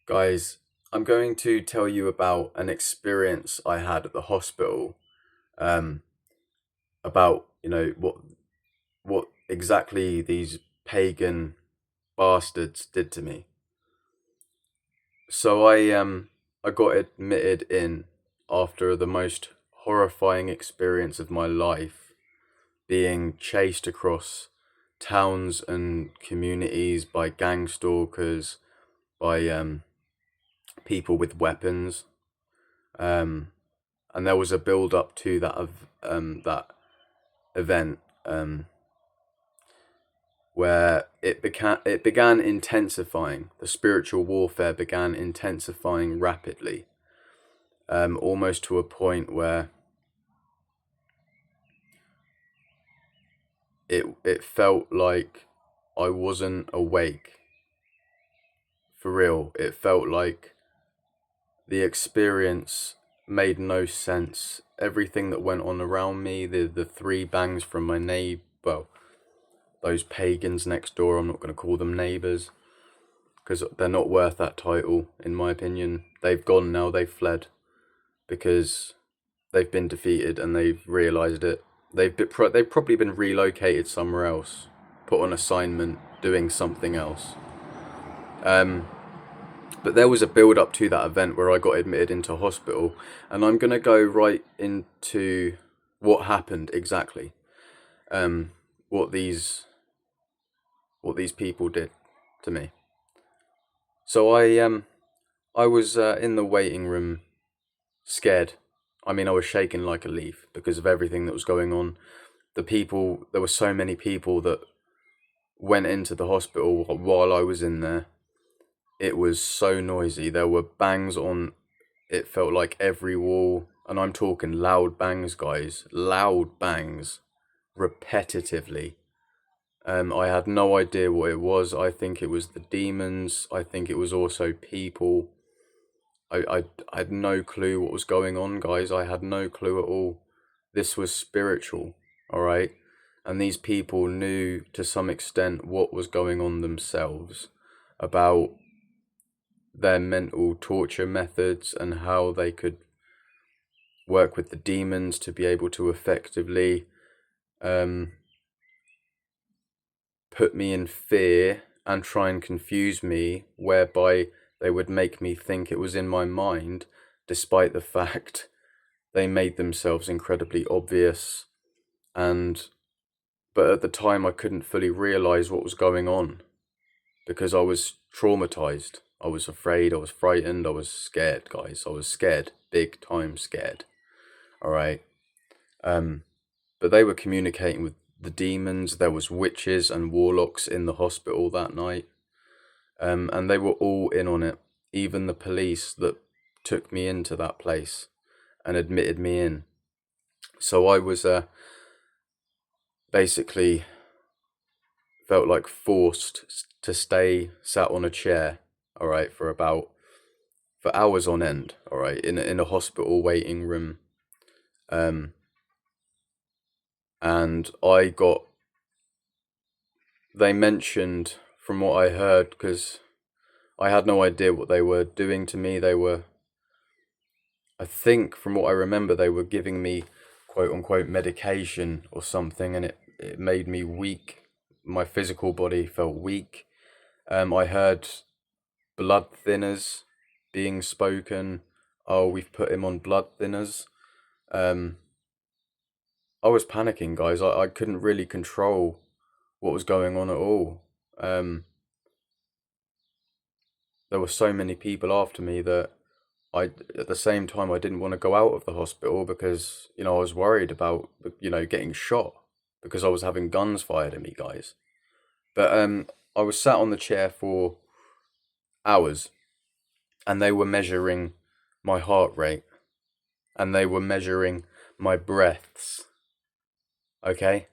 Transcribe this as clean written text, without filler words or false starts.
Guys, I'm going to tell you about an experience I had at the hospital. Um, about what exactly these pagan bastards did to me. So I got admitted in after the most horrifying experience of my life, being chased across towns and communities by gang stalkers, by people with weapons. Um, and there was a build up to that event, where it began intensifying. The spiritual warfare began intensifying rapidly, almost to a point where it felt like I wasn't awake. For real, it felt like the experience made no sense. Everything that went on around me, the three bangs from my neighbor, well, those pagans next door, I'm not going to call them neighbors, because they're not worth that title, in my opinion. They've gone now, they've fled, because they've been defeated and they've realised it. They've probably been relocated somewhere else, put on assignment, doing something else. But there was a build up to that event where I got admitted into hospital, and I'm gonna go right into what happened exactly. Um, what these people did to me. So I was in the waiting room, scared. I mean, I was shaking like a leaf because of everything that was going on. There were so many people that went into the hospital while I was in there. It was so noisy. There were bangs on, it felt like every wall. And I'm talking loud bangs, guys. Loud bangs. Repetitively. I had no idea what it was. I think it was the demons. I think it was also people. I had no clue what was going on, guys. I had no clue at all. This was spiritual, all right? And these people knew to some extent what was going on themselves, about their mental torture methods and how they could work with the demons to be able to effectively um, put me in fear and try and confuse me, whereby they would make me think it was in my mind, despite the fact they made themselves incredibly obvious. And but at the time I couldn't fully realize what was going on, because I was traumatized. I was afraid, I was frightened, I was scared, guys. I was scared, big time scared. All right. But they were communicating with the demons. There was witches and warlocks in the hospital that night. And they were all in on it. Even the police that took me into that place and admitted me in. So I was basically felt like forced to stay sat on a chair, all right, for hours on end, all right, in a hospital waiting room. Um, and they mentioned, from what I heard, because I had no idea what they were doing to me. I think from what I remember, they were giving me quote unquote medication or something, and it made me weak. My physical body felt weak. I heard blood thinners being spoken. Oh, we've put him on blood thinners. Um, I was panicking, guys. I couldn't really control what was going on at all. Um, there were so many people after me that at the same time, I didn't want to go out of the hospital because, I was worried about, getting shot because I was having guns fired at me, guys. But I was sat on the chair for hours, and they were measuring my heart rate, and they were measuring my breaths. Okay?